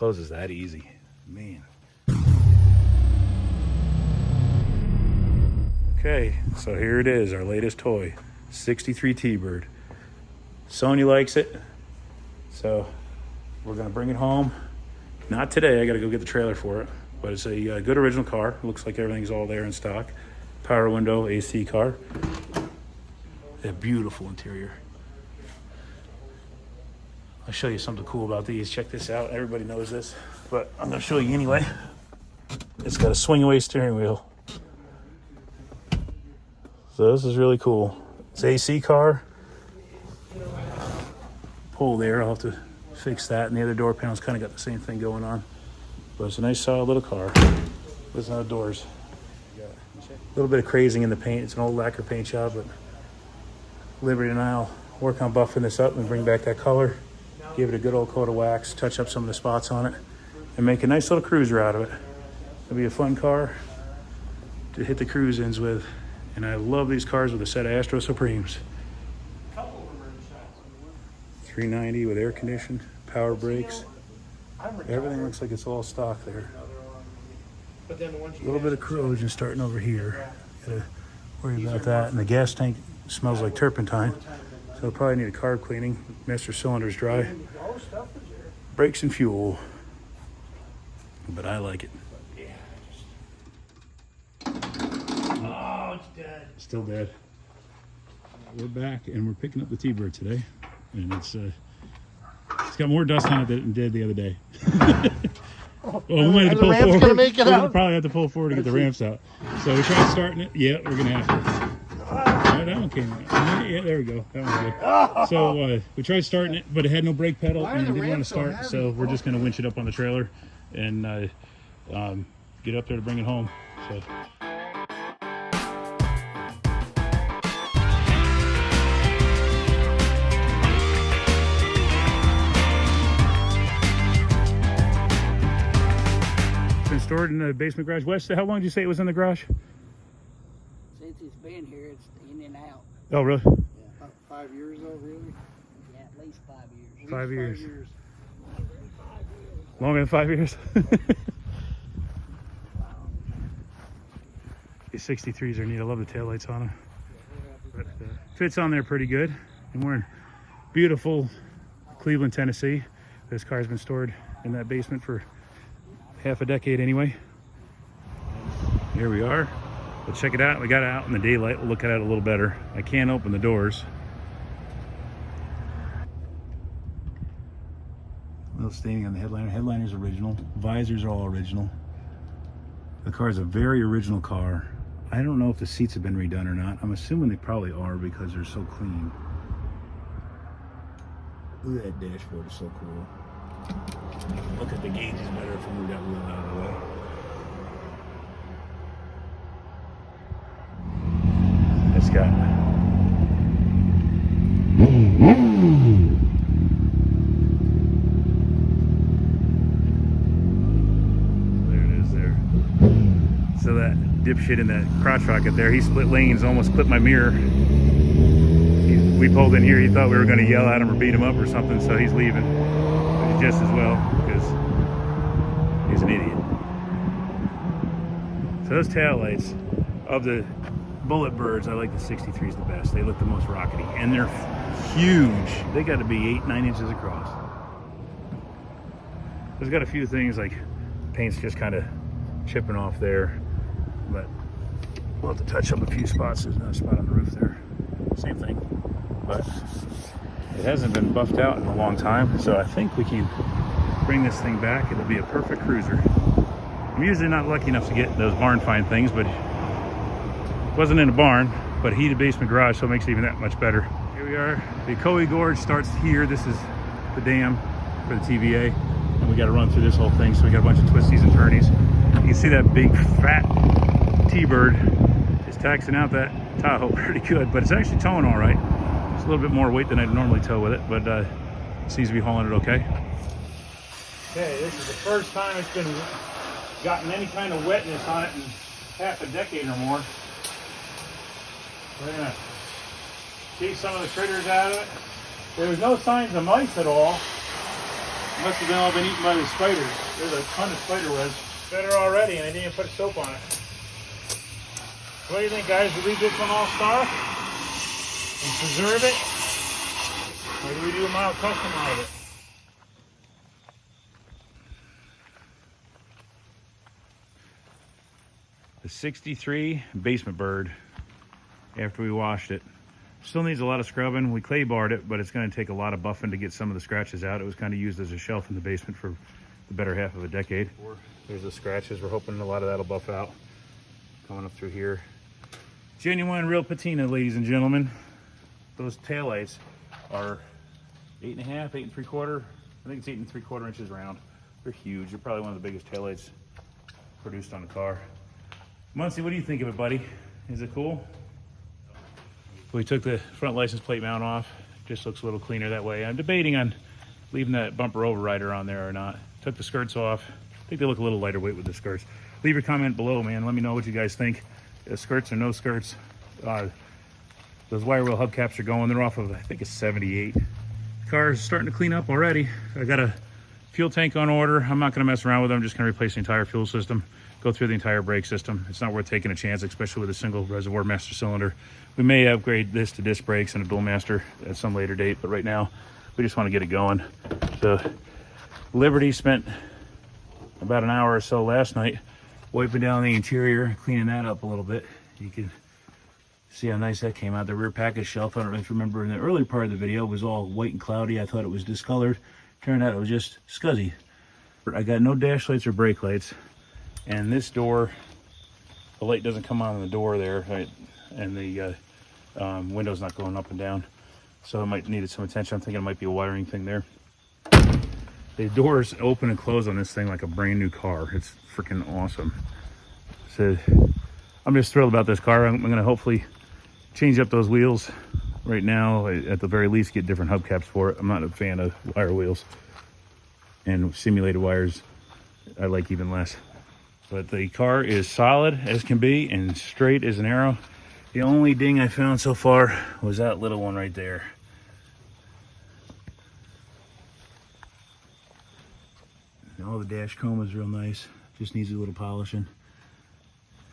Closes that easy, man. Okay, so here it is, our latest toy, 63 T-Bird. Sonya likes it, so we're gonna bring it home. Not today, I gotta go get the trailer for it, but it's a good original car. Looks like everything's all there in stock. Power window, AC car. A beautiful interior. I'll show you something cool about these. Check this out, everybody knows this, but I'm gonna show you anyway. It's got a swing away steering wheel. So this is really cool. It's AC car. Pull there, I'll have to fix that. And the other door panel's kind of got the same thing going on. But it's a nice solid little car. There's no doors. A little bit of crazing in the paint. It's an old lacquer paint job, but Liberty and I'll work on buffing this up and bring back that color. Give it a good old coat of wax, touch up some of the spots on it, and make a nice little cruiser out of it. It'll be a fun car to hit the cruise-ins with. And I love these cars with a set of Astro Supremes. 390 with air conditioned, power brakes. Everything looks like it's all stock there. A little bit of corrosion starting over here. Gotta worry about that. And the gas tank smells like turpentine. So I'll probably need a carb cleaning. Master cylinder's dry. Brakes and fuel. But I like it. Oh, it's dead. Still dead. We're back and we're picking up the T-Bird today. And it's got more dust on it than it did the other day. Well, we might have to pull forward. We'll probably have to pull forward to get the ramps out. So we tried starting it. Yeah, we're gonna have to. Oh, that one came out. Yeah, there we go. That one's good. So we tried starting it, but it had no brake pedal and it didn't want to start. So we're just gonna winch it up on the trailer and get up there to bring it home. So. Stored in the basement garage. Wes, how long did you say it was in the garage? Since it's been here, it's in and out. Oh, really? Yeah. About 5 years though, really? Yeah, at least 5 years. 5 years. Longer than 5 years? These 63s are neat. I love the taillights on them. But fits on there pretty good. And we're in beautiful Cleveland, Tennessee. This car's been stored in that basement for half a decade anyway. Here we are. We'll check it out. We got it out in the daylight. We'll look at it a little better. I can't open the doors. A little staining on the headliner. Headliner's original. Visors are all original. The car is a very original car. I don't know if the seats have been redone or not. I'm assuming they probably are because they're so clean. Look at that dashboard, it's so cool. Look at the gauges better if we move that wheel out of the way. It's got there it is there. So that dipshit in that crotch rocket there, he split lanes, almost clipped my mirror. We pulled in here, he thought we were going to yell at him or beat him up or something, so he's leaving. Just as well, because he's an idiot. So those taillights of the Bullet Birds, I like the 63s the best. They look the most rockety, and they're huge. They got to be 8-9 inches across. There's got a few things like paint's just kind of chipping off there, but we'll have to touch up a few spots. There's another spot on the roof there. Same thing, but it hasn't been buffed out in a long time, so I think we can bring this thing back. It'll be a perfect cruiser. I'm usually not lucky enough to get those barn find things, but it wasn't in a barn, but heated basement garage, so it makes it even that much better. Here we are. The Coe Gorge starts here. This is the dam for the TVA, and we got to run through this whole thing, so we got a bunch of twisties and turnies. You can see that big fat T-Bird is taxing out that Tahoe pretty good, but it's actually towing all right. It's a little bit more weight than I'd normally tow with it, but it seems to be hauling it okay. Okay, this is the first time it's been gotten any kind of wetness on it in half a decade or more. We're gonna keep some of the critters out of it. There was no signs of mice at all. Must have been all been eaten by the spiders. There's a ton of spider webs. Better already, and I didn't even put soap on it. What do you think, guys? Do we leave this one all star and preserve it? Or do we do a mild custom out of it? The 63 basement bird, after we washed it. Still needs a lot of scrubbing. We clay barred it, but it's going to take a lot of buffing to get some of the scratches out. It was kind of used as a shelf in the basement for the better half of a decade. There's the scratches. We're hoping a lot of that'll buff out. Coming up through here. Genuine real patina, ladies and gentlemen. Those taillights are 8.5, 8 3/4. I think it's 8 3/4 inches round. They're huge. They're probably one of the biggest taillights produced on a car. Muncie, what do you think of it, buddy? Is it cool? We took the front license plate mount off. Just looks a little cleaner that way. I'm debating on leaving that bumper overrider on there or not. Took the skirts off. I think they look a little lighter weight with the skirts. Leave your comment below, man. Let me know what you guys think. Skirts or no skirts. Those wire wheel hubcaps are going. They're off of, I think, a 78. The car is starting to clean up already. I got a fuel tank on order. I'm not going to mess around with it. I'm just going to replace the entire fuel system, go through the entire brake system. It's not worth taking a chance, especially with a single reservoir master cylinder. We may upgrade this to disc brakes and a dual master at some later date, but right now we just want to get it going. So Liberty spent about an hour or so last night wiping down the interior, cleaning that up a little bit. You can see how nice that came out. The rear package shelf, I don't know if you remember in the early part of the video, was all white and cloudy. I thought it was discolored. Turned out it was just scuzzy. I got no dash lights or brake lights. And this door, the light doesn't come on in the door there, right? And the window's not going up and down. So it might need some attention. I'm thinking it might be a wiring thing there. The doors open and close on this thing like a brand new car. It's freaking awesome. So I'm just thrilled about this car. I'm gonna hopefully change up those wheels right now. At the very least, get different hubcaps for it. I'm not a fan of wire wheels. And simulated wires, I like even less. But the car is solid as can be and straight as an arrow. The only ding I found so far was that little one right there. All the dash chrome is real nice. Just needs a little polishing.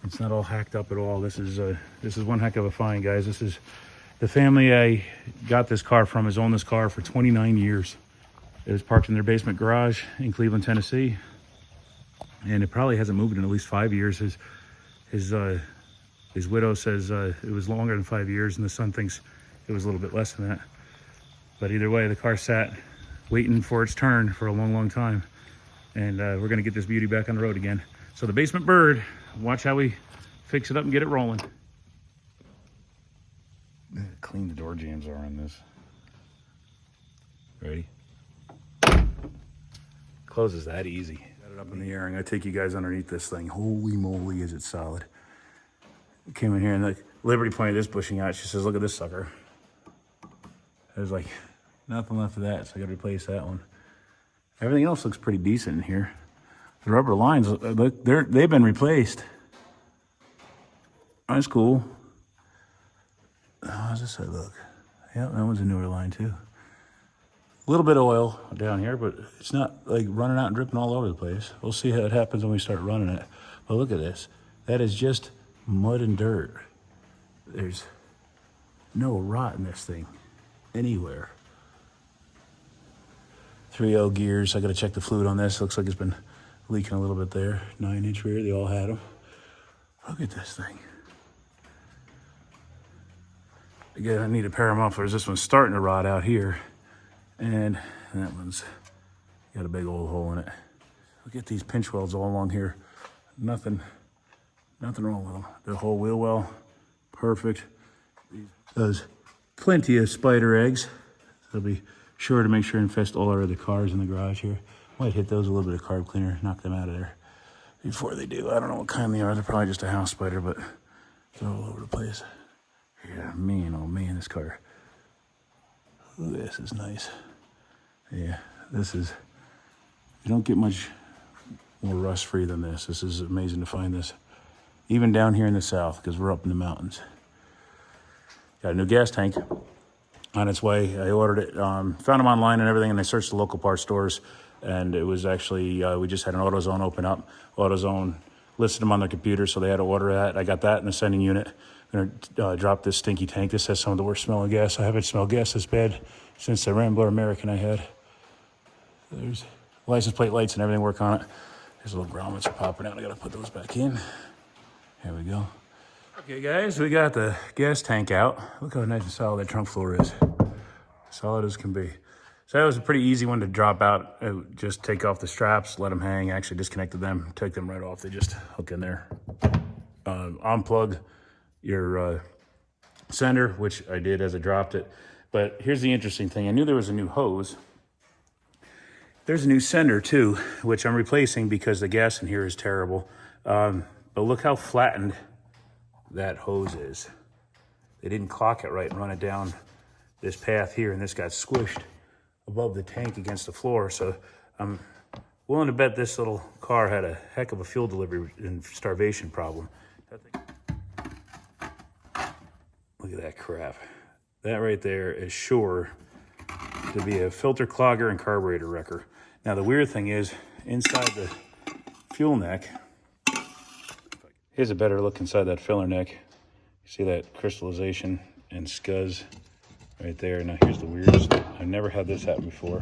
It's not all hacked up at all. This is one heck of a find, guys. This is the family I got this car from has owned this car for 29 years. It was parked in their basement garage in Cleveland, Tennessee. And it probably hasn't moved in at least 5 years. His widow says it was longer than 5 years, and the son thinks it was a little bit less than that. But either way, the car sat waiting for its turn for a long, long time. And we're gonna get this beauty back on the road again. So the basement bird, watch how we fix it up and get it rolling. Clean the door jambs are on this. Ready? Closes that easy. Got it up in the air. I'm gonna take you guys underneath this thing. Holy moly, is it solid. Came in here and like Liberty pointed this bushing out. She says, look at this sucker. There's like nothing left of that, so I gotta replace that one. Everything else looks pretty decent in here. The rubber lines, look, they've been replaced. That's cool. How's this side look? Yeah, that one's a newer line too. A little bit of oil down here, but it's not like running out and dripping all over the place. We'll see how it happens when we start running it. But look at this. That is just mud and dirt. There's no rot in this thing anywhere. 3.0 gears. I got to check the fluid on this. Looks like it's been leaking a little bit there. 9-inch rear. They all had them. Look at this thing. Again, I need a pair of mufflers. This one's starting to rot out here. And that one's got a big old hole in it. Look at these pinch welds all along here. Nothing wrong with them. The whole wheel well, perfect. Those plenty of spider eggs. They'll be sure to make sure to infest all our other cars in the garage here. Might hit those with a little bit of carb cleaner, knock them out of there before they do. I don't know what kind they are. They're probably just a house spider, but they're all over the place. Yeah, man, oh man, this car. Ooh, this is nice. Yeah, this is, you don't get much more rust free than this. This is amazing to find this. Even down here in the south, because we're up in the mountains. Got a new gas tank. on its way. I ordered it, found them online and everything, and I searched the local parts stores, and it was actually, we just had an AutoZone open up. AutoZone listed them on their computer, so they had to order that. I got that in the sending unit. I'm gonna drop this stinky tank. This has some of the worst smelling gas. I haven't smelled gas this bad since the Rambler American I had. There's license plate lights and everything work on it. There's little grommets are popping out. I gotta put those back in. There we go. Okay guys, we got the gas tank out. Look how nice and solid that trunk floor is. Solid as can be. So that was a pretty easy one to drop out. Just take off the straps, let them hang. Actually disconnected them, take them right off. They just hook in there. Unplug your sender, which I did as I dropped it. But here's the interesting thing. I knew there was a new hose. There's a new sender too, which I'm replacing because the gas in here is terrible. But look how flattened that hose is. They didn't clock it right and run it down this path here, and this got squished above the tank against the floor. So I'm willing to bet this little car had a heck of a fuel delivery and starvation problem. Look at that crap. That right there is sure to be a filter clogger and carburetor wrecker. Now the weird thing is, inside the fuel neck, here's a better look inside that filler neck. You see that crystallization and scuzz right there. Now here's the weirdest thing. I've never had this happen before.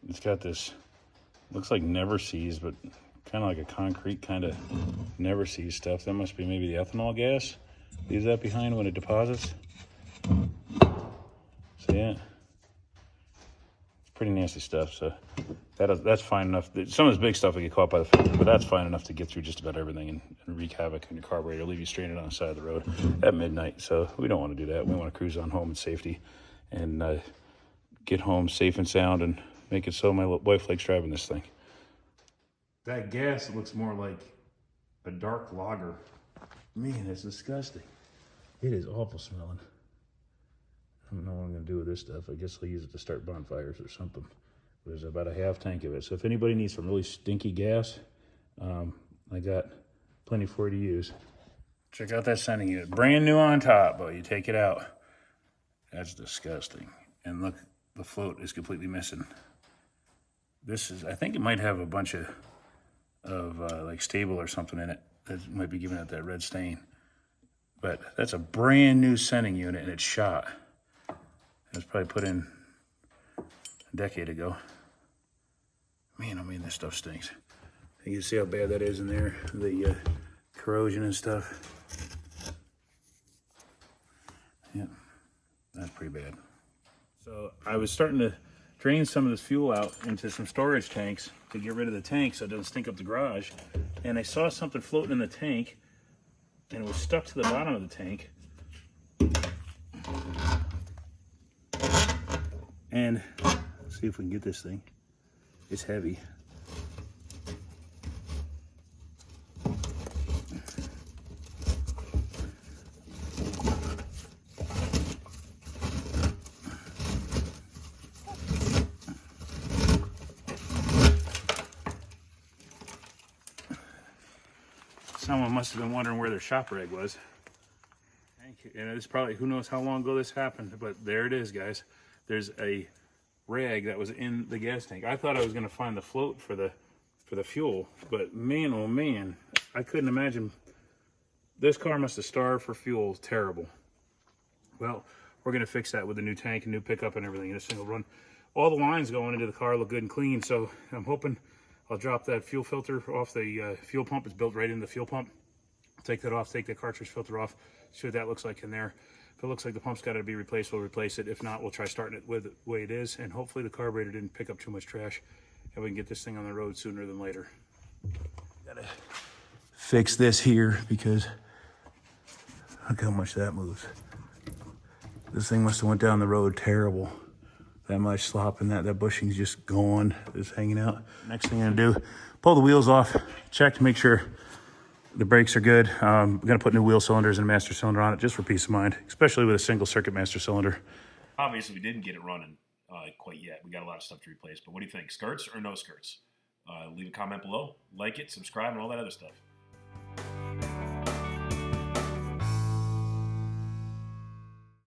It's got this, looks like never sees, but kind of like a concrete kind of never sees stuff. That must be maybe the ethanol gas. Leaves that behind when it deposits. So yeah, it's pretty nasty stuff. So that's fine enough. Some of this big stuff will get caught by the filter, but that's fine enough to get through just about everything and wreak havoc on your carburetor, leave you stranded on the side of the road at midnight. So we don't want to do that. We want to cruise on home in safety and get home safe and sound and make it so my wife likes driving this thing. That gas looks more like a dark lager. Man, it's disgusting. It is awful smelling. I don't know what I'm going to do with this stuff. I guess I'll use it to start bonfires or something. There's about a half tank of it. So if anybody needs some really stinky gas, I got plenty for you to use. Check out that sending unit. Brand new on top, but you take it out. That's disgusting. And look, the float is completely missing. This is, I think it might have a bunch of like stable or something in it that might be giving it that red stain. But that's a brand new sending unit and it's shot. It was probably put in a decade ago. Man, oh man, this stuff stinks. You can see how bad that is in there, the corrosion and stuff. Yeah, that's pretty bad. So I was starting to drain some of this fuel out into some storage tanks to get rid of the tank so it doesn't stink up the garage. And I saw something floating in the tank and it was stuck to the bottom of the tank. And let's see if we can get this thing. It's heavy. Someone must have been wondering where their shop rag was. And it's probably, who knows how long ago this happened, but there it is, guys. There's a rag that was in the gas tank. I thought I was going to find the float for the fuel, but man, oh man, I couldn't imagine. This car must have starved for fuel. Terrible. Well, we're going to fix that with a new tank, a new pickup and everything in a single run. All the lines going into the car look good and clean, so I'm hoping I'll drop that fuel filter off the fuel pump. It's built right into the fuel pump. Take that off, take the cartridge filter off, see what that looks like in there. If it looks like the pump's got to be replaced, we'll replace it. If not, we'll try starting it with the way it is, and hopefully the carburetor didn't pick up too much trash, and we can get this thing on the road sooner than later. Gotta fix this here because look how much that moves. This thing must have went down the road terrible. That much slop in that bushing's just gone, just hanging out. Next thing I'm gonna do, pull the wheels off, check to make sure the brakes are good. I'm gonna put new wheel cylinders and a master cylinder on it just for peace of mind, especially with a single circuit master cylinder. Obviously, we didn't get it running quite yet. We got a lot of stuff to replace, but what do you think? Skirts or no skirts? Leave a comment below, like it, subscribe, and all that other stuff.